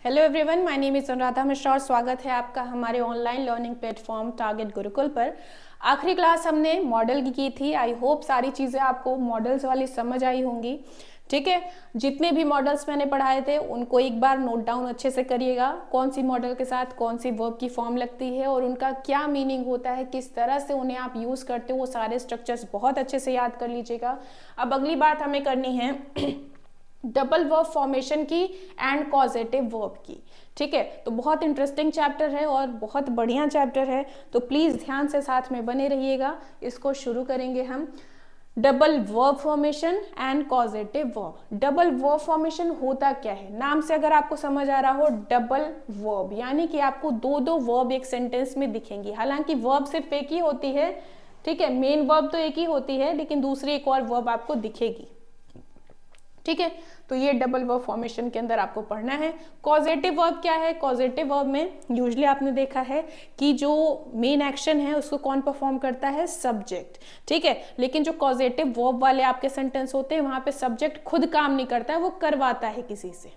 Hello everyone, my name is Anuradha Mishra और स्वागत है आपका हमारे online learning platform target Gurukul पर। आखिरी क्लास हमने मॉडल की थी। आई होप सारी चीज़ें आपको मॉडल्स वाली समझ आई होंगी। ठीक है, जितने भी मॉडल्स मैंने पढ़ाए थे उनको एक बार नोट डाउन अच्छे से करिएगा। कौन सी मॉडल के साथ कौन सी वर्ब की फॉर्म लगती है और उनका क्या मीनिंग होता है, किस तरह से उन्हें आप यूज़ करते हो, वो सारे स्ट्रक्चर्स बहुत अच्छे से याद कर लीजिएगा। अब अगली बात हमें करनी है डबल वर्ब फॉर्मेशन की एंड कॉजेटिव वर्ब की। ठीक है, तो बहुत इंटरेस्टिंग चैप्टर है और बहुत बढ़िया चैप्टर है, तो प्लीज़ ध्यान से साथ में बने रहिएगा। इसको शुरू करेंगे हम। Double verb formation and causative verb. Double verb formation होता क्या है, नाम से अगर आपको समझ आ रहा हो, डबल वर्ब यानी कि आपको दो दो वर्ब एक सेंटेंस में दिखेंगी। हालांकि वर्ब सिर्फ एक ही होती है, ठीक है, मेन वर्ब तो एक ही होती है, लेकिन दूसरी एक और वर्ब आपको दिखेगी। ठीक है, तो ये डबल वर्ब फॉर्मेशन के अंदर आपको पढ़ना है। कॉजेटिव वर्ब क्या है? कॉजेटिव वर्ब में यूजुअली आपने देखा है कि जो मेन एक्शन है उसको कौन परफॉर्म करता है? सब्जेक्ट। ठीक है, लेकिन जो कॉजेटिव वर्ब वाले आपके सेंटेंस होते हैं वहां पे सब्जेक्ट खुद काम नहीं करता है, वो करवाता है किसी से।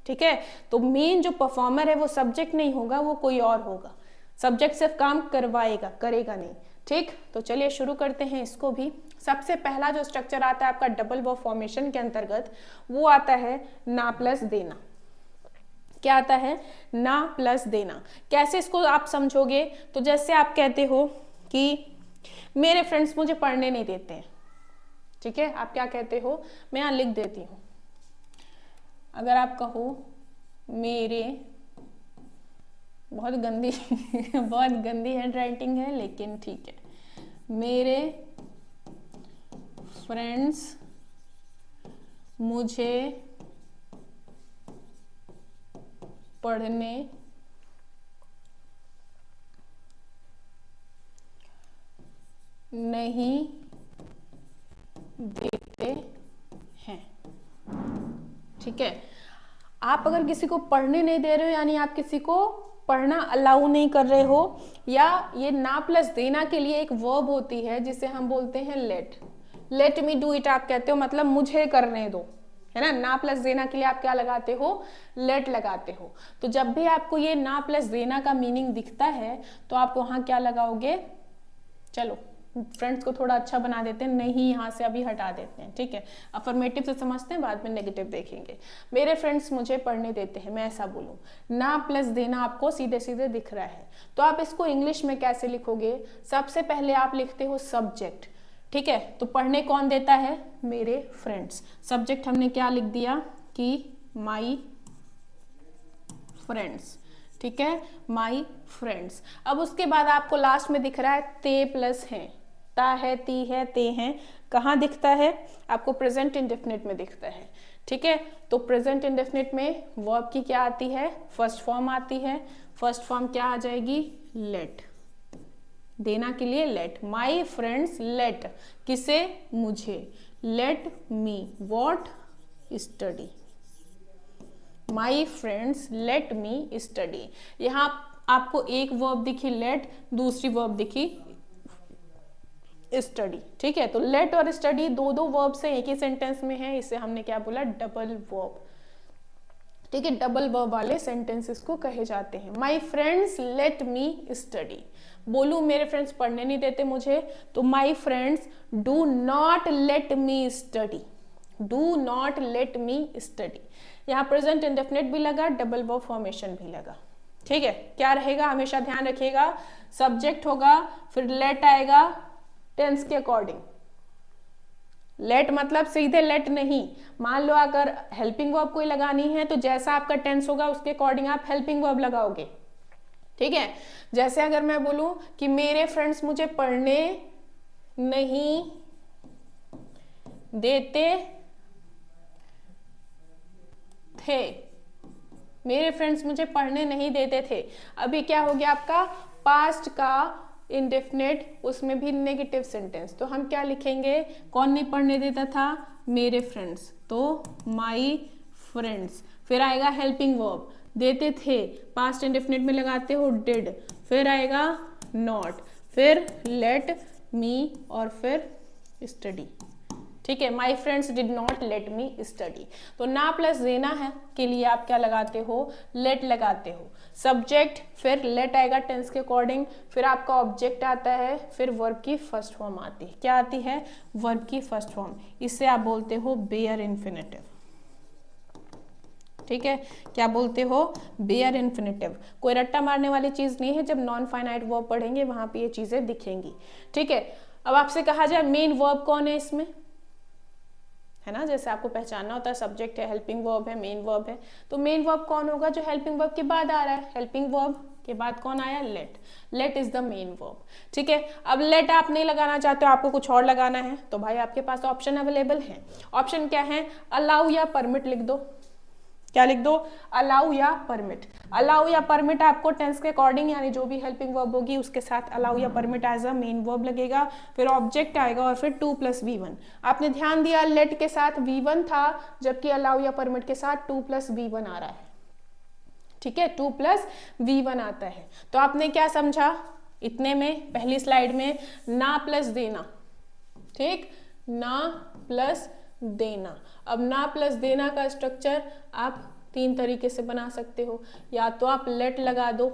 ठीक है, तो मेन जो परफॉर्मर है वो सब्जेक्ट नहीं होगा, वो कोई और होगा। सब्जेक्ट सिर्फ काम करवाएगा, करेगा नहीं। ठीक, तो चलिए शुरू करते हैं इसको भी। सबसे पहला जो स्ट्रक्चर आता है आपका डबल वर्ब फॉर्मेशन के अंतर्गत, वो आता है ना प्लस देना। क्या आता है? ना प्लस देना। कैसे इसको आप समझोगे? तो जैसे आप कहते हो कि मेरे फ्रेंड्स मुझे पढ़ने नहीं देते हैं। ठीक है, आप क्या कहते हो? मैं यहाँ लिख देती हूँ। अगर आप कहो मेरे, बहुत गंदी बहुत गंदी हैंड राइटिंग है, लेकिन ठीक है, मेरे फ्रेंड्स मुझे पढ़ने नहीं देते हैं। ठीक है, आप अगर किसी को पढ़ने नहीं दे रहे हो यानी आप किसी को पढ़ना अलाउ नहीं कर रहे हो, या ये ना प्लस देना के लिए एक वर्ब होती है जिसे हम बोलते हैं लेट मी डू इट। आप कहते हो मतलब मुझे करने दो, है ना। ना प्लस देना के लिए आप क्या लगाते हो? लेट लगाते हो। तो जब भी आपको ये ना प्लस देना का मीनिंग दिखता है तो आप वहां क्या लगाओगे? चलो फ्रेंड्स को थोड़ा अच्छा बना देते हैं, नहीं यहाँ से अभी हटा देते हैं। ठीक है, अफर्मेटिव से समझते हैं, बाद में नेगेटिव देखेंगे। मेरे फ्रेंड्स मुझे पढ़ने देते हैं, मैं ऐसा बोलूँ। ना प्लस देना आपको सीधे सीधे दिख रहा है, तो आप इसको इंग्लिश में कैसे लिखोगे? सबसे पहले आप लिखते हो सब्जेक्ट। ठीक है, तो पढ़ने कौन देता है? मेरे फ्रेंड्स। सब्जेक्ट हमने क्या लिख दिया कि माई फ्रेंड्स। ठीक है, माई फ्रेंड्स। अब उसके बाद आपको लास्ट में दिख रहा है ते प्लस है, ता है, ती है, ते हैं। कहाँ दिखता है? आपको प्रेजेंट इंडेफिनिट में दिखता है। ठीक है, तो प्रेजेंट इंडेफिनिट में वर्ब की क्या आती है? फर्स्ट फॉर्म आती है। फर्स्ट फॉर्म क्या आ जाएगी? लेट। देना के लिए लेट। माई फ्रेंड्स लेट, किसे? मुझे। Let me what? Study. My friends let me study. यहाँ आपको एक वर्ब दिखी लेट, दूसरी वर्ब दिखी स्टडी। ठीक है, तो लेट और स्टडी दो दो वर्ब से एक ही सेंटेंस में है, इसे हमने क्या बोला? Double verb. ठीक है, डबल वर्ब वाले सेंटेंसेस को कहे जाते हैं। My friends let me study. बोलूं मेरे फ्रेंड्स पढ़ने नहीं देते मुझे, तो my friends do not let me study. Do not let me study. यहाँ प्रेजेंट इंडेफिनिट भी लगा, डबल वर्ब फॉर्मेशन भी लगा। ठीक है, क्या रहेगा हमेशा ध्यान रखिएगा? सब्जेक्ट होगा, फिर लेट आएगा टेंस के अकॉर्डिंग। लेट मतलब सीधे लेट नहीं। मान लो अगर हेल्पिंग वर्ब कोई लगानी है तो जैसा आपका टेंस होगा उसके अकॉर्डिंग आप हेल्पिंग वर्ब लगाओगे। ठीक है, जैसे अगर मैं बोलूं कि मेरे फ्रेंड्स मुझे पढ़ने नहीं देते थे। मेरे फ्रेंड्स मुझे पढ़ने नहीं देते थे। अभी क्या हो गया आपका? पास्ट का इंडेफिनिट, उसमें भी नेगेटिव सेंटेंस, तो हम क्या लिखेंगे? कौन नहीं पढ़ने देता था? मेरे फ्रेंड्स, तो माई फ्रेंड्स। फिर आएगा हेल्पिंग वर्ब, देते थे, पास्ट इंडेफिनिट में लगाते हो डिड, फिर आएगा नॉट, फिर लेट मी और फिर स्टडी। ठीक है, my friends did not let me study. तो ना प्लस देना है के लिए आप क्या लगाते हो, लेट लगाते हो। सब्जेक्ट, फिर लेट आएगा टेंस के अकॉर्डिंग, फिर आपका ऑब्जेक्ट आता है, फिर वर्ब की फर्स्ट फॉर्म आती है। क्या आती है, वर्ब की फर्स्ट फॉर्म। इससे आप बोलते हो बेयर इन्फिनेटिव। ठीक है, क्या बोलते हो, बेयर इन्फिनेटिव। कोई रट्टा मारने वाली चीज नहीं है, जब नॉन फाइनाइट वर्ब पढ़ेंगे वहां पे ये चीजें दिखेंगी। ठीक है, अब आपसे कहा जाए मेन वर्ब कौन है इसमें, है ना, जैसे आपको पहचानना होता है सब्जेक्ट है, हेल्पिंग वर्ब है, मेन वर्ब है। तो मेन वर्ब कौन होगा, जो हेल्पिंग वर्ब के बाद आ रहा है। हेल्पिंग वर्ब के बाद कौन आया, let. Let is the main verb. ठीक है, अब लेट आप नहीं लगाना चाहते हो, आपको कुछ और लगाना है, तो भाई आपके पास ऑप्शन अवेलेबल है। ऑप्शन क्या है, अलाउ या परमिट लिख दो। क्या लिख दो, अलाउ या परमिट। अलाउ या परमिट आपको टेंस के अकॉर्डिंग, यानी जो भी हेल्पिंग वर्ब होगी उसके साथ अलाउ या permit as a main verb लगेगा, फिर ऑब्जेक्ट आएगा और फिर 2 + V1। आपने ध्यान दिया लेट के साथ V1 था, जबकि अलाउ या परमिट के साथ 2 + V1 आ रहा है। ठीक है, 2 + V1 आता है। तो आपने क्या समझा इतने में, पहली स्लाइड में ना प्लस देना। ठीक, ना प्लस देना। अब ना प्लस देना का स्ट्रक्चर आप 3 तरीके से बना सकते हो। या तो आप लेट लगा दो,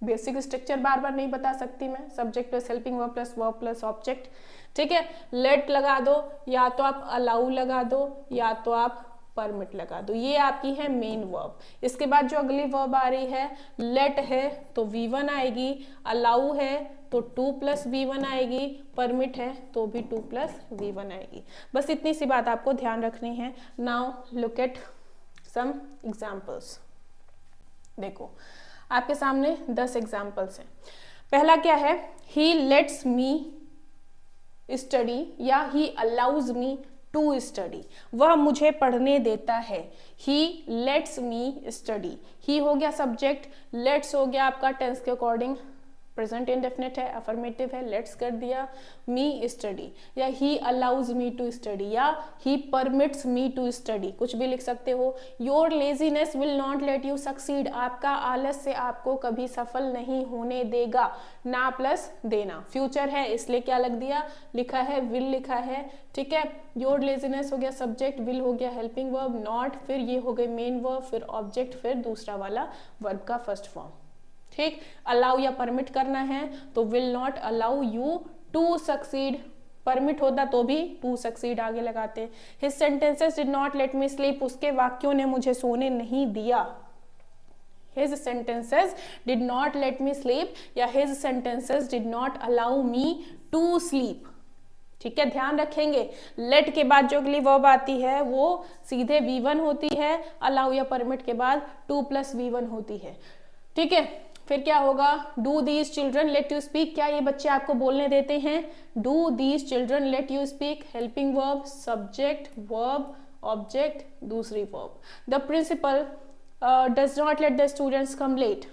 बेसिक स्ट्रक्चर बार बार नहीं बता सकती मैं, subject plus helping verb plus object. ठीक है, लेट लगा दो, या तो आप अलाउ लगा दो, या तो आप परमिट लगा दो। ये आपकी है मेन वर्ब। इसके बाद जो अगली वर्ब आ रही है, लेट है तो V1 आएगी, अलाउ है तो 2 + V1 आएगी, परमिट है तो भी 2 + V1 आएगी। बस इतनी सी बात आपको ध्यान रखनी है। Now look at some examples. देखो आपके सामने 10 एग्जाम्पल्स हैं। पहला क्या है, ही लेट्स मी स्टडी या he allows me to study. वह मुझे पढ़ने देता है। ही लेट्स मी स्टडी। ही हो गया सब्जेक्ट, लेट्स हो गया आपका टेंस के अकॉर्डिंग प्रेजेंट इंडेफिनिट है, अफर्मेटिव है, लेट्स कर दिया, मी स्टडी, या he allows me to study, या he permits me to study, कुछ भी लिख सकते हो। Your laziness will not let you succeed. आपका आलस से आपको कभी सफल नहीं होने देगा। ना प्लस देना, फ्यूचर है इसलिए क्या लग दिया, लिखा है विल लिखा है। ठीक है, योर लेजीनेस हो गया सब्जेक्ट, विल हो गया हेल्पिंग वर्ब, नॉट फिर ये हो गई मेन वर्ब, फिर ऑब्जेक्ट, फिर दूसरा वाला वर्ब का फर्स्ट फॉर्म। ठीक, अलाउ या परमिट करना है तो will not allow you to succeed. Permit होता तो भी टू सक्सीड आगे लगाते। His sentences did not let me sleep. उसके वाक्यों ने मुझे सोने नहीं दिया। His sentences did not let me sleep या his sentences did not allow me to sleep. ठीक है, ध्यान रखेंगे लेट के बाद जो अगली वर्ब आती है वो सीधे V1 होती है, अलाउ या परमिट के बाद 2 + V1 होती है। ठीक है, फिर क्या होगा, do these children let you speak. क्या ये बच्चे आपको बोलने देते हैं, do these children let you speak. Helping verb, subject, verb, object, दूसरी verb. The principal does not let the students come late.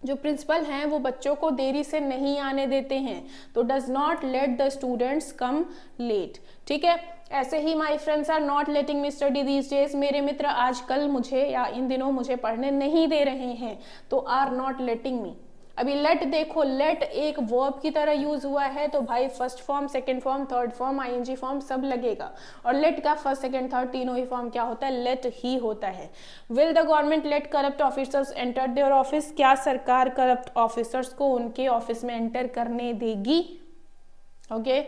जो प्रिंसिपल हैं वो बच्चों को देरी से नहीं आने देते हैं, तो does not let the students come late. ठीक है, ऐसे ही my friends are not letting me study these days. मेरे मित्र आजकल मुझे या इन दिनों मुझे पढ़ने नहीं दे रहे हैं, तो आर नॉट लेटिंग मी। अभी लेट देखो, लेट एक वर्ब की तरह यूज हुआ है, तो भाई first form, second form, third form, ING form सब लगेगा। और लेट का फर्स्ट, सेकंड, थर्ड तीनों ही फॉर्म क्या होता है, लेट ही होता है। Will the government let corrupt officers enter their office. क्या सरकार करप्ट ऑफिसर्स को उनके ऑफिस में एंटर करने देगी। ओके,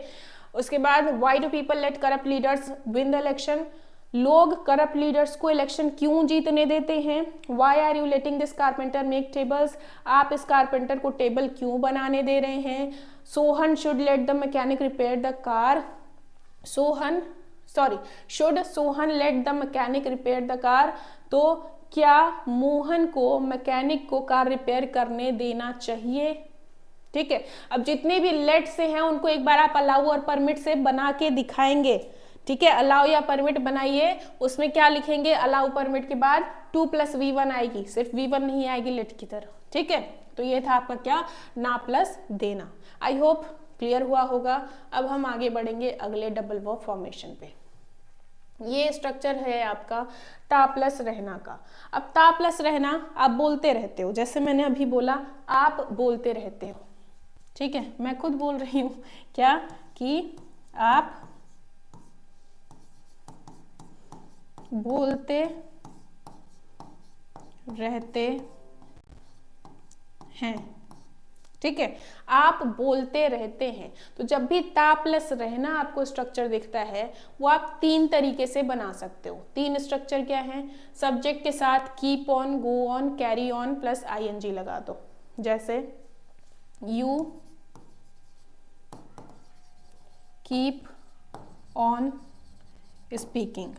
उसके बाद why do people let corrupt leaders win the election. लोग करप्ट लीडर्स को इलेक्शन क्यों जीतने देते हैं। Why are you letting this carpenter make tables. आप इस कारपेंटर को टेबल क्यों बनाने दे रहे हैं। Sohan should let the mechanic repair the car. Should Sohan let the mechanic repair the car. तो क्या मोहन को मैकेनिक को कार रिपेयर करने देना चाहिए। ठीक है, अब जितने भी लेट से हैं उनको एक बार आप अलाउ और परमिट से बना के दिखाएंगे। ठीक है, अलाउ या परमिट बनाइए, उसमें क्या लिखेंगे, अलाउ परमिट के बाद 2 + V1 आएगी, सिर्फ V1 नहीं आएगी लेट की तरह। ठीक है, तो ये था आपका क्या, ना प्लस देना। आई होप क्लियर हुआ होगा। अब हम आगे बढ़ेंगे अगले डबल वर्ब फॉर्मेशन पे। ये स्ट्रक्चर है आपका ता प्लस रहना का। अब ता प्लस रहना आप बोलते रहते हो, जैसे मैंने अभी बोला आप बोलते रहते हो। ठीक है, मैं खुद बोल रही हूँ क्या, कि आप बोलते रहते हैं। ठीक है, आप बोलते रहते हैं। तो जब भी ता प्लस रहना आपको स्ट्रक्चर दिखता है वो आप तीन तरीके से बना सकते हो। तीन स्ट्रक्चर क्या है? सब्जेक्ट के साथ keep on, go on, carry on plus ING लगा दो। जैसे यू कीप ऑन स्पीकिंग,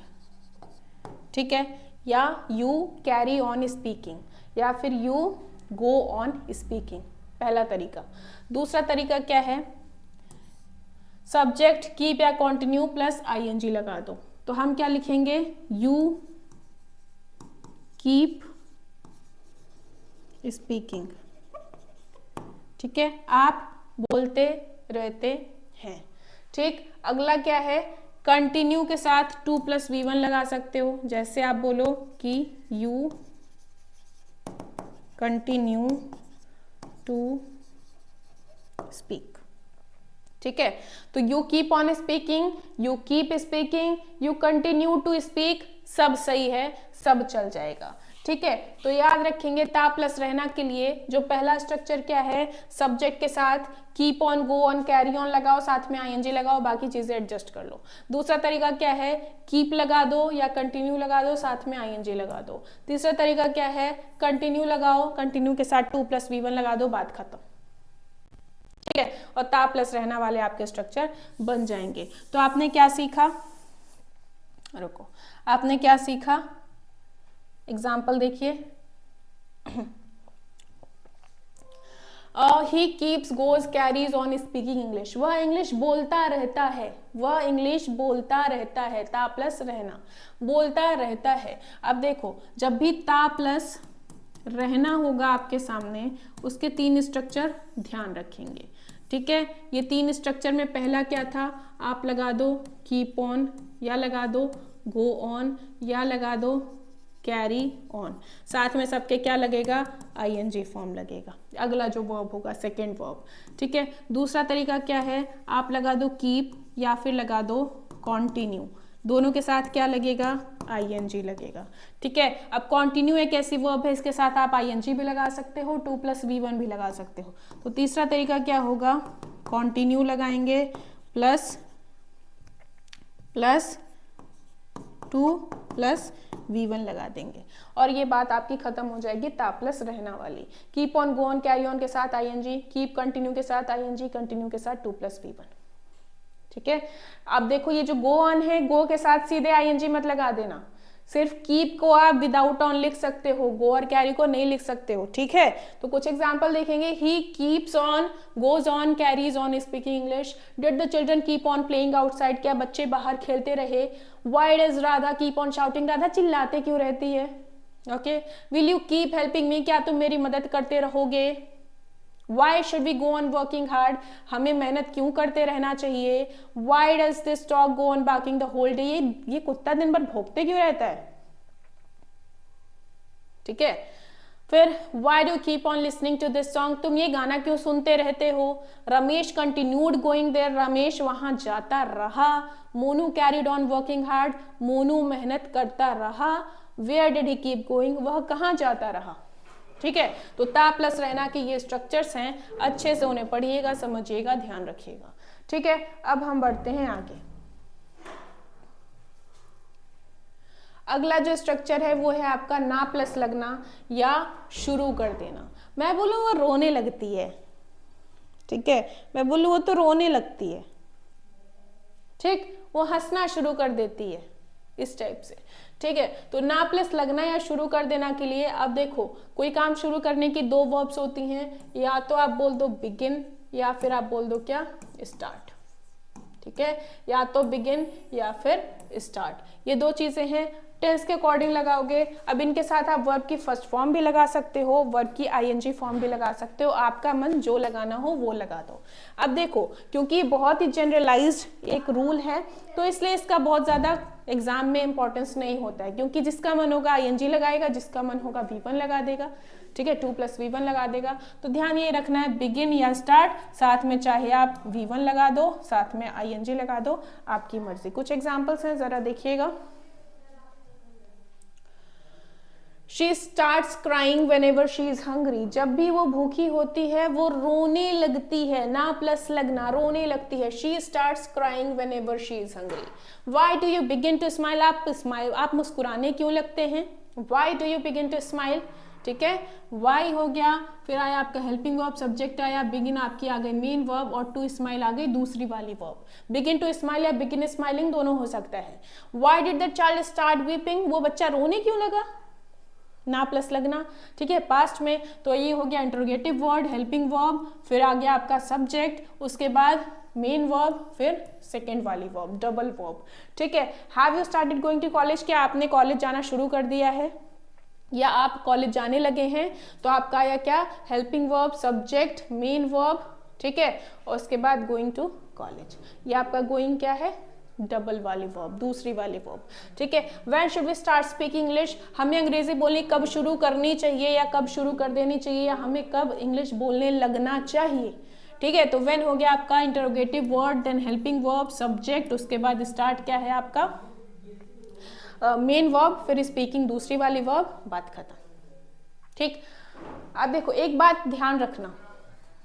ठीक है, या यू कैरी ऑन स्पीकिंग, या फिर यू गो ऑन स्पीकिंग, पहला तरीका। दूसरा तरीका क्या है? सब्जेक्ट कीप या कंटिन्यू प्लस आईएनजी लगा दो। तो हम क्या लिखेंगे? यू कीप स्पीकिंग, ठीक है, आप बोलते रहते हैं। ठीक, अगला क्या है? कंटिन्यू के साथ 2 + V1 लगा सकते हो। जैसे आप बोलो कि यू कंटिन्यू टू स्पीक, ठीक है। तो you keep on speaking, you keep speaking, you continue to speak, सब सही है, सब चल जाएगा। ठीक है, तो याद रखेंगे ता प्लस रहना के लिए जो पहला स्ट्रक्चर क्या है? सब्जेक्ट के साथ keep on, go on, carry on लगाओ, साथ में आईएनजी लगाओ, बाकी चीजें एडजस्ट कर लो। दूसरा तरीका क्या है? कीप लगा दो या कंटिन्यू लगा दो, साथ में आईएनजी लगा दो। तीसरा तरीका क्या है? कंटिन्यू लगाओ, कंटिन्यू के साथ 2 + V1 लगा दो, बात खत्म। ठीक है, और ता प्लस रहना वाले आपके स्ट्रक्चर बन जाएंगे। तो आपने क्या सीखा? रुको, आपने क्या सीखा? एग्जाम्पल देखिए। He keeps, goes, carries on speaking English. वह इंग्लिश बोलता रहता है, वह इंग्लिश बोलता रहता है। ता प्लस रहना, बोलता रहता है। अब देखो, जब भी ता प्लस रहना होगा आपके सामने, उसके 3 स्ट्रक्चर ध्यान रखेंगे। ठीक है, ये 3 स्ट्रक्चर में पहला क्या था? आप लगा दो कीप ऑन, या लगा दो गो ऑन, या लगा दो कैरी ऑन, साथ में सबके क्या लगेगा? आईएनजी फॉर्म लगेगा, अगला जो वर्ब होगा सेकेंड वर्ब। ठीक है, दूसरा तरीका क्या है? आप लगा दो कीप या फिर लगा दो कॉन्टिन्यू, दोनों के साथ क्या लगेगा? आईएनजी लगेगा। ठीक है, अब कॉन्टिन्यू एक ऐसी वर्ब है, इसके साथ आप आईएनजी भी लगा सकते हो, 2 + V1 भी लगा सकते हो। तो तीसरा तरीका क्या होगा? कॉन्टिन्यू लगाएंगे प्लस 2 + V1 लगा देंगे, और ये बात आपकी खत्म हो जाएगी ता प्लस रहना वाली। Keep on, go on, carry on के साथ आईएनजी, कीप कंटिन्यू के साथ आईएनजी, कंटिन्यू के साथ 2 + V1। ठीक है, अब देखो ये जो गो ऑन है, गो के साथ सीधे आईएनजी मत लगा देना, सिर्फ कीप को आप विदाउट ऑन लिख सकते हो, गो और कैरी को नहीं लिख सकते हो। ठीक है, तो कुछ एग्जांपल देखेंगे। He keeps on, goes on, carries on speaking English. Did the children keep on playing outside? क्या बच्चे बाहर खेलते रहे? Why does Radha keep on shouting? Radha चिल्लाते क्यों रहती है? Okay, will you keep helping me? क्या तुम मेरी मदद करते रहोगे? Why should we go on working hard? हमें मेहनत क्यों करते रहना चाहिए? Why does this dog go on barking the whole day? ये कुत्ता दिन भर भौंकते क्यों रहता है? ठीक है, फिर why do you keep on listening to this song? तुम ये गाना क्यों सुनते रहते हो? Ramesh continued going there. Ramesh वहां जाता रहा। Monu carried on working hard. Monu मेहनत करता रहा। Where did he keep going? वह कहाँ जाता रहा? ठीक है, तो ता प्लस रहना के ये स्ट्रक्चर्स हैं, अच्छे से उन्हें पढ़िएगा, समझिएगा, ध्यान रखिएगा। ठीक है, अब हम बढ़ते हैं आगे। अगला जो स्ट्रक्चर है वो है आपका ना प्लस लगना या शुरू कर देना। मैं बोलूँ वो रोने लगती है, ठीक है, मैं बोलूँ वो तो रोने लगती है, ठीक, वो हंसना शुरू कर देती है, इस टाइप से। ठीक है, तो ना प्लस लगना या शुरू कर देना के लिए अब देखो, कोई काम शुरू करने की 2 वर्ब्स होती हैं, या तो आप बोल दो बिगिन या फिर आप बोल दो क्या? स्टार्ट। ठीक है, या तो बिगिन या फिर स्टार्ट, ये 2 चीजें हैं। टेंस के अकॉर्डिंग लगाओगे। अब इनके साथ आप वर्ब की फर्स्ट फॉर्म भी लगा सकते हो, वर्ब की आईएनजी फॉर्म भी लगा सकते हो, आपका मन जो लगाना हो वो लगा दो। अब देखो, क्योंकि बहुत ही जनरलाइज्ड एक रूल है, तो इसलिए इसका बहुत ज्यादा एग्जाम में इंपॉर्टेंस नहीं होता है, क्योंकि जिसका मन होगा आईएनजी लगाएगा, जिसका मन होगा V1 लगा देगा। ठीक है, 2 + V1 लगा देगा। तो ध्यान ये रखना है, बिगिन या स्टार्ट, साथ में चाहे आप V1 लगा दो, साथ में आईएनजी लगा दो, आपकी मर्जी। कुछ एग्जाम्पल्स हैं, जरा देखिएगा। She starts crying whenever she is hungry, जब भी वो भूखी होती है वो रोने लगती है, ना प्लस लगना, रोने लगती है। She starts crying whenever she is hungry. Why do you begin to smile, आप मुस्कुराने क्यों लगते हैं? Why do you begin to smile, ठीक है, वाई हो गया, फिर आया आपका हेल्पिंग वर्ब, सब्जेक्ट आया, बिगिन आपकी आ गई मेन वर्ब, और टू स्माइल आ गई दूसरी वाली वर्ब। बिगिन टू स्माइल या बिगिन स्माइलिंग दोनों हो सकता है। Why did the child start weeping, वो बच्चा रोने क्यों लगा, ना प्लस लगना, ठीक है, पास्ट में। तो ये हो गया इंटरोगेटिव वर्ड, हेल्पिंग वर्ब, फिर आ गया आपका सब्जेक्ट, उसके बाद मेन वर्ब, फिर सेकेंड वाली वर्ब, डबल वर्ब, ठीक है। Have you started going to college, क्या आपने कॉलेज जाना शुरू कर दिया है या आप कॉलेज जाने लगे हैं? तो आपका आया क्या, helping verb, subject, main verb, ठीक है, और उसके बाद गोइंग टू कॉलेज। ये आपका गोइंग क्या है, डबल वाली वर्ब, दूसरी वाली वर्ब, ठीक है। When should we start speaking English, हमें अंग्रेजी बोलनी कब शुरू करनी चाहिए या कब शुरू कर देनी चाहिए, या हमें कब इंग्लिश बोलने लगना चाहिए, ठीक है। तो व्हेन हो गया आपका interrogative word, then helping verb, subject, उसके बाद स्टार्ट क्या है आपका मेन वर्ब, फिर स्पीकिंग दूसरी वाली वर्ब, बात खत्म, ठीक। अब देखो एक बात ध्यान रखना,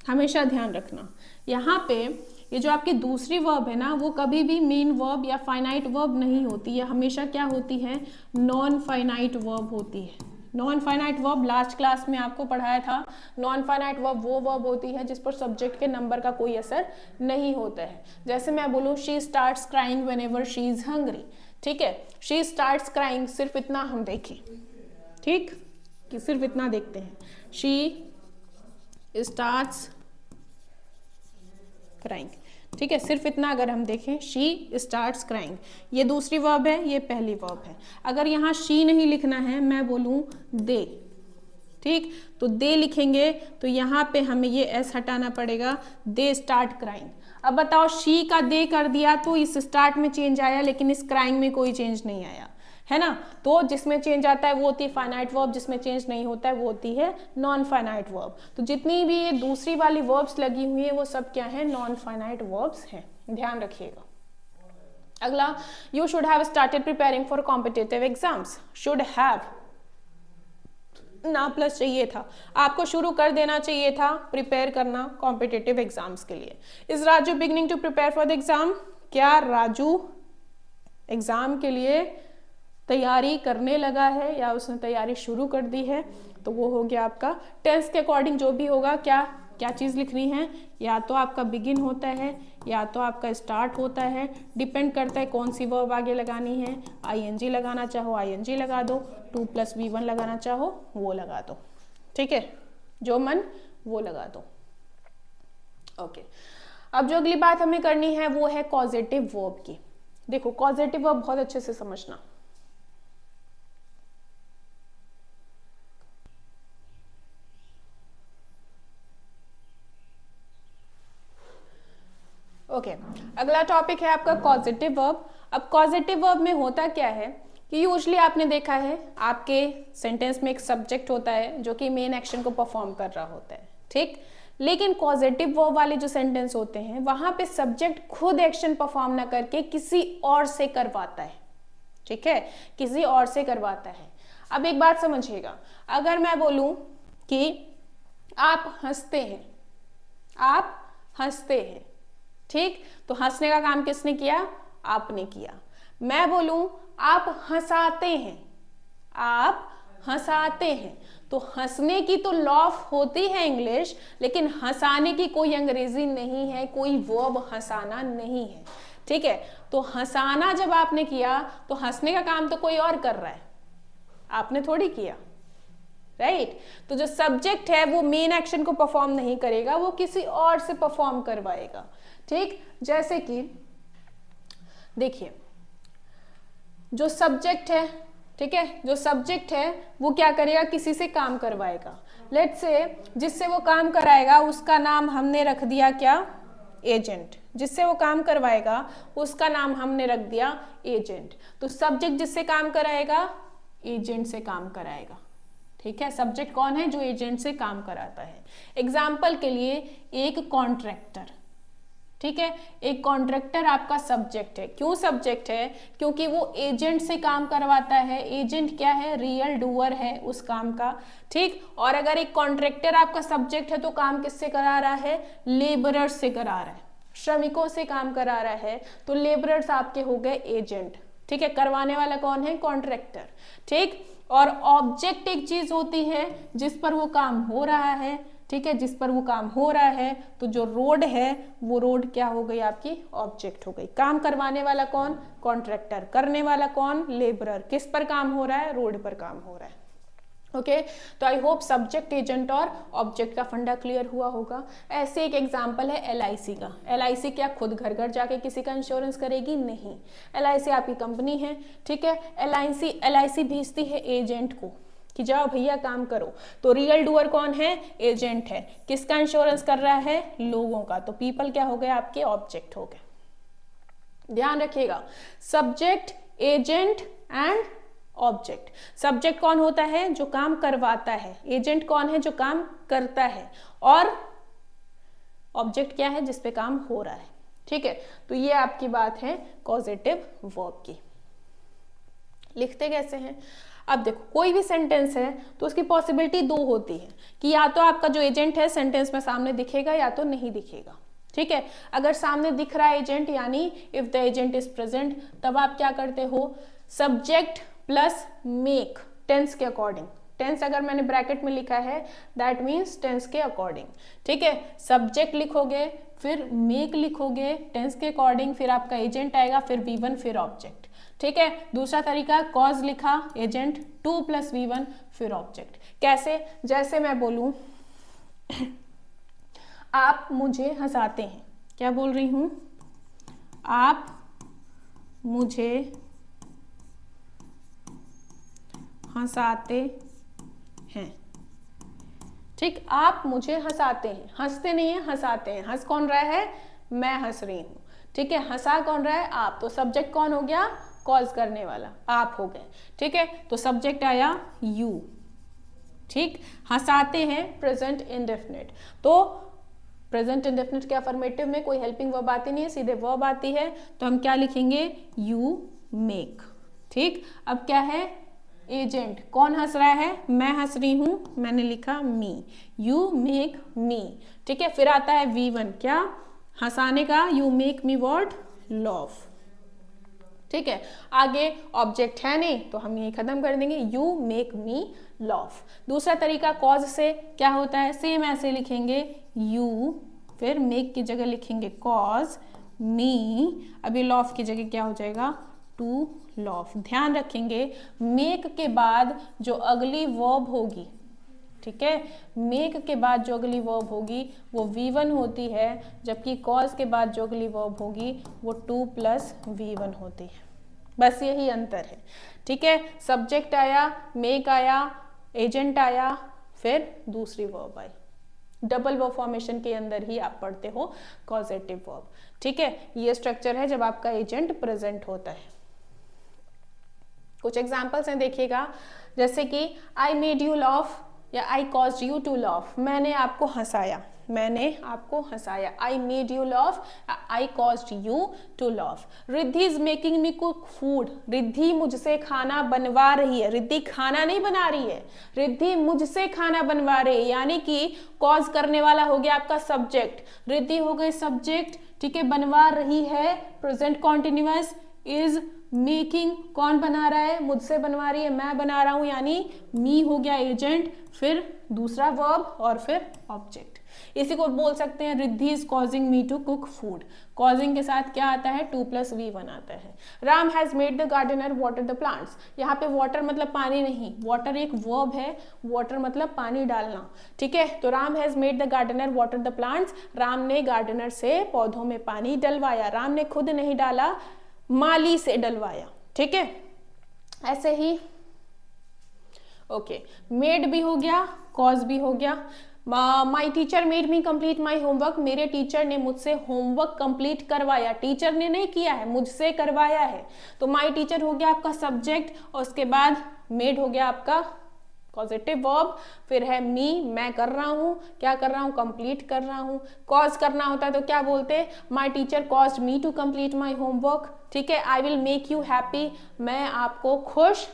हमेशा ध्यान रखना, यहाँ पे ये जो आपकी दूसरी वर्ब है ना, वो कभी भी मेन वर्ब या फाइनाइट वर्ब नहीं होती है, हमेशा क्या होती है, नॉन फाइनाइट वर्ब होती है। Non finite verb last class में आपको पढ़ाया था, नॉन फाइनाइट वर्ब वो वर्ब होती है जिस पर सब्जेक्ट के नंबर का कोई असर नहीं होता है। जैसे मैं बोलूँ she starts crying whenever she is hungry, ठीक है, शी स्टार्ट्स क्राइंग, सिर्फ इतना हम देखें, ठीक, कि सिर्फ इतना देखते हैं, शी स्टार्ट्स क्राइंग, ठीक है, सिर्फ इतना अगर हम देखें, शी स्टार्ट्स क्राइंग, ये दूसरी वर्ब है, ये पहली वर्ब है। अगर यहाँ शी नहीं लिखना है, मैं बोलूँ दे, ठीक, तो दे लिखेंगे तो यहाँ पे हमें ये एस हटाना पड़ेगा, दे स्टार्ट क्राइंग। अब बताओ शी का दे कर दिया तो इस स्टार्ट में चेंज आया, लेकिन इस क्राइंग में कोई चेंज नहीं आया, है ना। तो जिसमें चेंज आता है वो होती है फाइनाइट वर्ब, जिसमें चेंज नहीं होता है वो होती है नॉन फाइनाइट वर्ब। तो जितनी भी ये दूसरी वाली वर्ब्स लगी हुई है वो सब क्या है, नॉन फाइनाइट वर्ब्स हैं, ध्यान रखिएगा। अगला, you should have started preparing for competitive exams, should have ना प्लस चाहिए था, आपको शुरू कर देना चाहिए था प्रिपेयर करना कॉम्पिटिटिव एग्जाम्स के लिए। Is Raju beginning to prepare for the exam, क्या राजू एग्जाम के लिए तैयारी करने लगा है या उसने तैयारी शुरू कर दी है? तो वो हो गया आपका टेंस के अकॉर्डिंग जो भी होगा, क्या चीज़ लिखनी है, या तो आपका बिगिन होता है या तो आपका स्टार्ट होता है, डिपेंड करता है कौन सी वर्ब आगे लगानी है। आईएनजी लगाना चाहो आईएनजी लगा दो, 2+V1 लगाना चाहो वो लगा दो, ठीक है, जो मन वो लगा दो। ओके, अब जो अगली बात हमें करनी है वो है कॉजेटिव वर्ब की। देखो कॉजेटिव वर्ब बहुत अच्छे से समझना। ओके, अगला टॉपिक है आपका कॉजेटिव वर्ब। अब कॉजेटिव वर्ब में होता क्या है कि यूजली आपने देखा है आपके सेंटेंस में एक सब्जेक्ट होता है जो कि मेन एक्शन को परफॉर्म कर रहा होता है, ठीक। लेकिन कॉजेटिव वर्ब वाले जो सेंटेंस होते हैं वहां पे सब्जेक्ट खुद एक्शन परफॉर्म ना करके किसी और से करवाता है, ठीक है, किसी और से करवाता है। अब एक बात समझिएगा, अगर मैं बोलूं कि आप हंसते हैं, आप हंसते हैं, ठीक, तो हंसने का काम किसने किया, आपने किया। मैं बोलूं आप हंसाते हैं, आप हंसाते हैं, तो हंसने की तो लॉफ होती है इंग्लिश, लेकिन हंसाने की कोई अंग्रेजी नहीं है, कोई वर्ब हंसाना नहीं है, ठीक है। तो हंसाना जब आपने किया तो हंसने का काम तो कोई और कर रहा है, आपने थोड़ी किया, राइट। तो जो सब्जेक्ट है वो मेन एक्शन को परफॉर्म नहीं करेगा, वो किसी और से परफॉर्म करवाएगा, ठीक। जैसे कि देखिए जो सब्जेक्ट है, ठीक है, जो सब्जेक्ट है वो क्या करेगा, किसी से काम करवाएगा। लेट्स से जिससे वो काम कराएगा उसका नाम हमने रख दिया क्या, एजेंट। जिससे वो काम करवाएगा उसका नाम हमने रख दिया एजेंट। तो सब्जेक्ट जिससे काम कराएगा एजेंट से काम कराएगा, ठीक है। सब्जेक्ट कौन है, जो एजेंट से काम कराता है। एग्जाम्पल के लिए एक कॉन्ट्रैक्टर, ठीक है। एक कॉन्ट्रैक्टर आपका सब्जेक्ट है। क्यों सब्जेक्ट है? क्योंकि वो एजेंट से काम करवाता है। एजेंट क्या है? रियल डूअर है उस काम का, ठीक। और अगर एक कॉन्ट्रैक्टर आपका सब्जेक्ट है तो काम किससे करा रहा है? लेबरर से करा रहा है, श्रमिकों से काम करा रहा है, तो लेबरर्स आपके हो गए एजेंट, ठीक है। करवाने वाला कौन है? कॉन्ट्रैक्टर, ठीक। और ऑब्जेक्ट एक चीज होती है जिस पर वो काम हो रहा है, ठीक है, जिस पर वो काम हो रहा है। तो जो रोड है वो रोड क्या हो गई? आपकी ऑब्जेक्ट हो गई। काम करवाने वाला कौन? कॉन्ट्रैक्टर। करने वाला कौन? लेबरर। किस पर काम हो रहा है? रोड पर काम हो रहा है। ओके तो आई होप सब्जेक्ट, एजेंट और ऑब्जेक्ट का फंडा क्लियर हुआ होगा। ऐसे एक एग्जांपल है LIC का। LIC क्या खुद घर घर जाके किसी का इंश्योरेंस करेगी? नहीं। LIC आपकी कंपनी है, ठीक है। LIC भेजती है एजेंट को कि जाओ भैया काम करो। तो रियल डूअर कौन है? एजेंट है। किसका इंश्योरेंस कर रहा है? लोगों का। तो पीपल क्या हो गए? आपके ऑब्जेक्ट हो गए। ध्यान रखिएगा, subject, agent and object. Subject कौन होता है? जो काम करवाता है। एजेंट कौन है? जो काम करता है। और ऑब्जेक्ट क्या है? जिस पे काम हो रहा है, ठीक है। तो ये आपकी बात है कॉजेटिव वर्ब की। लिखते कैसे हैं? अब देखो, कोई भी सेंटेंस है तो उसकी पॉसिबिलिटी दो होती है कि या तो आपका जो एजेंट है सेंटेंस में सामने दिखेगा या तो नहीं दिखेगा, ठीक है। अगर सामने दिख रहा है एजेंट, यानी if the agent is present, तब आप क्या करते हो? सब्जेक्ट प्लस मेक, टेंस के अकॉर्डिंग। टेंस अगर मैंने ब्रैकेट में लिखा है दैट मीन्स टेंस के अकॉर्डिंग, ठीक है। सब्जेक्ट लिखोगे, फिर मेक लिखोगे टेंस के अकॉर्डिंग, फिर आपका एजेंट आएगा, फिर V1, फिर ऑब्जेक्ट, ठीक है। दूसरा तरीका, कॉज लिखा, एजेंट 2 + V1, फिर ऑब्जेक्ट। कैसे? जैसे मैं बोलूं आप मुझे हंसाते हैं। क्या बोल रही हूं? आप मुझे हंसाते हैं, ठीक। आप मुझे हंसाते हैं, हंसते नहीं है, हंसाते हैं। हंस कौन रहा है? मैं हंस रही हूं, ठीक है। हंसा कौन रहा है? आप। तो सब्जेक्ट कौन हो गया? कॉज करने वाला आप हो गए, ठीक है। तो सब्जेक्ट आया यू, ठीक। हंसाते हैं प्रेजेंट इंडेफिनिट। तो प्रेजेंट इंडेफिनिट के अफर्मेटिव में कोई हेल्पिंग वर्ब आती नहीं है, सीधे वर्ब आती है। तो हम क्या लिखेंगे? यू मेक, ठीक। अब क्या है? एजेंट। कौन हंस रहा है? मैं हंस रही हूं, मैंने लिखा मी। यू मेक मी, ठीक है। फिर आता है V1, क्या? हंसाने का। You make me what? Laugh, ठीक है। आगे ऑब्जेक्ट है नहीं तो हम यही खत्म कर देंगे, यू मेक मी लाफ। दूसरा तरीका, कॉज से क्या होता है? सेम ऐसे लिखेंगे, यू, फिर मेक की जगह लिखेंगे कॉज मी। अभी लाफ की जगह क्या हो जाएगा? To laugh. ध्यान रखेंगे, मेक के बाद जो अगली वर्ब होगी, ठीक है, मेक के बाद जो अगली वर्ब होगी वो V1 होती है, जबकि कॉज के बाद जो अगली वर्ब होगी वो 2 + V1 होती है। बस यही अंतर है, ठीक है। सब्जेक्ट आया, मेक आया, एजेंट आया, फिर दूसरी verb I. Double verb formation के अंदर ही आप पढ़ते हो कॉजेटिव वर्ब, ठीक है। ये स्ट्रक्चर है जब आपका एजेंट प्रेजेंट होता है। कुछ एग्जाम्पल्स हैं, देखिएगा। जैसे कि आई मेड यू लाफ या I caused you to laugh. मैंने आपको हंसाया, मैंने आपको हंसाया। I made you laugh, I caused you to laugh. Riddhi is making me cook food. Riddhi मुझसे खाना बनवा रही है। रिद्धि खाना नहीं बना रही है, रिद्धि मुझसे खाना बनवा रही है, यानी कि कॉज करने वाला हो गया आपका सब्जेक्ट, रिद्धि हो गई सब्जेक्ट, ठीक है। बनवा रही है प्रेजेंट कॉन्टिन्यूअस, इज मेकिंग कौन बना रहा है? मुझसे बनवा रही है, मैं बना रहा हूं, यानी मी हो गया एजेंट, फिर दूसरा वर्ब और फिर ऑब्जेक्ट। इसी को बोल सकते हैं Riddhi is causing me to cook food. Causing के साथ क्या आता है? 2 + V1 आता है। Ram has made the gardener water the plants. यहाँ पे वाटर मतलब पानी नहीं, वाटर एक वर्ब है, वाटर मतलब पानी डालना, ठीक है। तो Ram has made the gardener water the plants. Ram ने गार्डनर से पौधों में पानी डलवाया। राम ने खुद नहीं डाला, माली से डलवाया, ठीक है। ऐसे ही ओके, मेड भी हो गया, कॉज भी हो गया। माई teacher made me complete my homework. मेरे टीचर ने मुझसे होमवर्क कंप्लीट करवाया। टीचर ने नहीं किया है, मुझसे करवाया है। तो माई टीचर हो गया आपका सब्जेक्ट और उसके बाद मेड हो गया आपका पॉजिटिव वर्ब, फिर है मी, मैं कर रहा हूँ, क्या कर रहा हूँ, कंप्लीट कर रहा हूँ। कॉज करना होता है तो क्या बोलते हैं, my teacher caused me to complete my homework, ठीक है। I will make you happy, मैं आपको खुश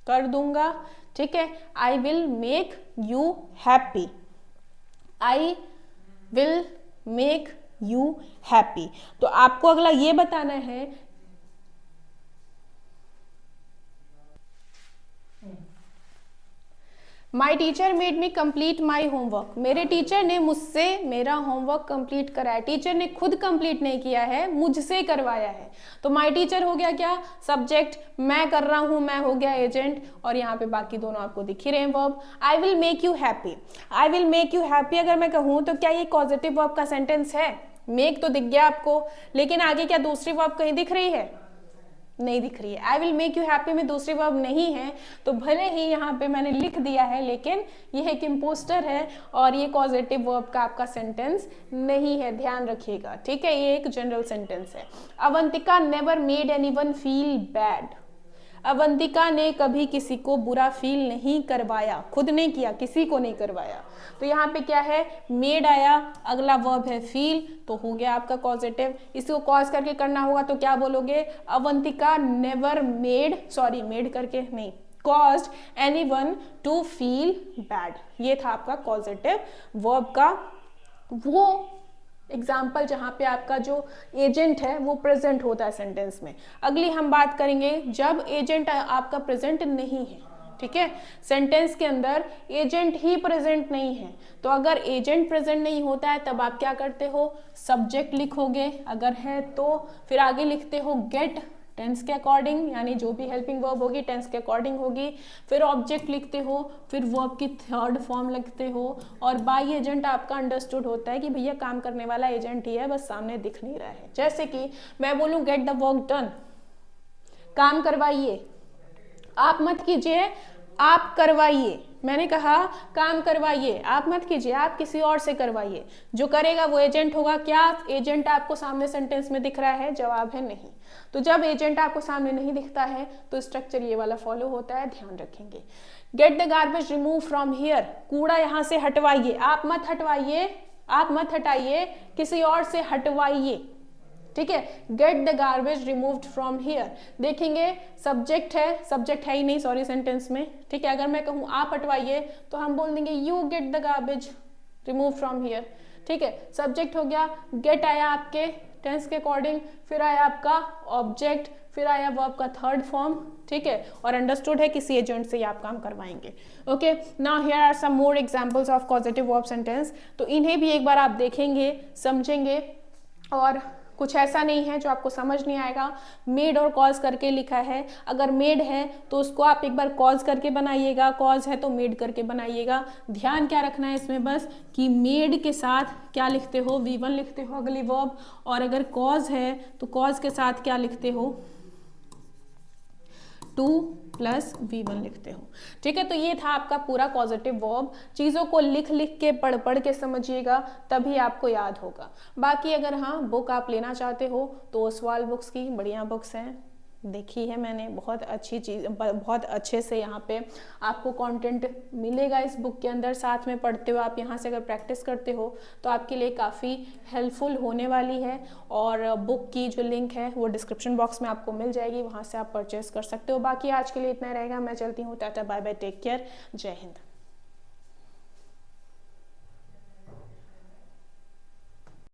कर दूंगा, ठीक है। I will make you happy, I will make you happy. तो आपको अगला ये बताना है, my teacher made me complete my homework, मेरे टीचर ने मुझसे मेरा होमवर्क कंप्लीट कराया। टीचर ने खुद कंप्लीट नहीं किया है, मुझसे करवाया है। तो माई टीचर हो गया क्या, सब्जेक्ट, मैं कर रहा हूं, मैं हो गया एजेंट, और यहाँ पे बाकी दोनों आपको दिख ही रहे हैं verb. I will make you happy, I will make you happy अगर मैं कहूँ तो क्या ये पॉजिटिव वर्ब का सेंटेंस है? मेक तो दिख गया आपको, लेकिन आगे क्या दूसरी वर्ब कहीं दिख रही है? नहीं दिख रही है। I will make you happy में दूसरी वर्ब नहीं है, तो भले ही यहाँ पे मैंने लिख दिया है, लेकिन ये एक इम्पोस्टर है और ये पॉजिटिव वर्ब का आपका सेंटेंस नहीं है, ध्यान रखिएगा, ठीक है। ये एक जनरल सेंटेंस है। Avantika never made anyone feel bad, Avantika ने कभी किसी को बुरा फील नहीं करवाया, खुद ने किया, किसी को नहीं करवाया। तो यहाँ पे क्या है, मेड आया, अगला वर्ब है फील, तो हो गया आपका पॉजिटिव। इसको कॉज करके करना होगा तो क्या बोलोगे, Avantika never made, sorry made करके नहीं, caused anyone to feel bad. ये था आपका पॉजिटिव वर्ब का वो एग्जाम्पल जहाँ पे आपका जो एजेंट है वो प्रेजेंट होता है सेंटेंस में। अगली हम बात करेंगे जब एजेंट आपका प्रेजेंट नहीं है, ठीक है। सेंटेंस के अंदर एजेंट ही प्रेजेंट नहीं है, तो अगर एजेंट प्रेजेंट नहीं होता है तब आप क्या करते हो, सब्जेक्ट लिखोगे अगर है तो, फिर आगे लिखते हो गेट, टेंस के अकॉर्डिंग, यानी जो भी हेल्पिंग वर्ब होगी टेंस के अकॉर्डिंग होगी, फिर ऑब्जेक्ट लिखते हो, फिर वर्ब की थर्ड फॉर्म लिखते हो, और बाय एजेंट आपका अंडरस्टूड होता है कि भैया काम करने वाला एजेंट ही है, बस सामने दिख नहीं रहा है। जैसे कि मैं बोलूं गेट द वर्क डन, काम करवाइए, आप मत कीजिए, आप करवाइए। मैंने कहा काम करवाइए, आप मत कीजिए, आप किसी और से करवाइए। जो करेगा वो एजेंट होगा। क्या एजेंट आपको सामने सेंटेंस में दिख रहा है? जवाब है नहीं। तो जब एजेंट आपको सामने नहीं दिखता है तो स्ट्रक्चर ये वाला फॉलो होता है, ध्यान रखेंगे। Get the garbage remove from here, कूड़ा यहाँ से हटवाइए, आप मत हटवाइए, आप मत हटाइए, किसी और से हटवाइए, ठीक है। Get the garbage removed from here, देखेंगे सब्जेक्ट है, सब्जेक्ट है ही नहीं सॉरी सेंटेंस में, ठीक है। अगर मैं कहूँ आप हटवाइए तो हम बोल देंगे you get the garbage remove from here, ठीक है। सब्जेक्ट हो गया, गेट आया आपके टेंस के अकॉर्डिंग, फिर आया आपका ऑब्जेक्ट, फिर आया वर्ब का थर्ड फॉर्म, ठीक है। और अंडरस्टूड है किसी एजेंट से आप काम करवाएंगे। Okay, now here are some more examples of positive verb sentence. तो इन्हें भी एक बार आप देखेंगे, समझेंगे, और कुछ ऐसा नहीं है जो आपको समझ नहीं आएगा। मेड और कॉज करके लिखा है, अगर मेड है तो उसको आप एक बार कॉज करके बनाइएगा, कॉज है तो मेड करके बनाइएगा। ध्यान क्या रखना है इसमें बस कि मेड के साथ क्या लिखते हो, V1 लिखते हो अगली वर्ब, और अगर कॉज है तो कॉज के साथ क्या लिखते हो, 2 + V1 लिखते हो, ठीक है। तो ये था आपका पूरा पॉजिटिव वर्ब। चीज़ों को लिख लिख के पढ़ पढ़ के समझिएगा, तभी आपको याद होगा। बाकी अगर हाँ बुक आप लेना चाहते हो तो ओसवाल बुक्स की बढ़िया बुक्स हैं, देखी है मैंने, बहुत अच्छी चीज़, बहुत अच्छे से यहाँ पे आपको कंटेंट मिलेगा इस बुक के अंदर। साथ में पढ़ते हो आप, यहाँ से अगर प्रैक्टिस करते हो तो आपके लिए काफ़ी हेल्पफुल होने वाली है। और बुक की जो लिंक है वो डिस्क्रिप्शन बॉक्स में आपको मिल जाएगी, वहाँ से आप परचेस कर सकते हो। बाकी आज के लिए इतना रहेगा, मैं चलती हूँ, टाटा बाय बाय, टेक केयर, जय हिंद।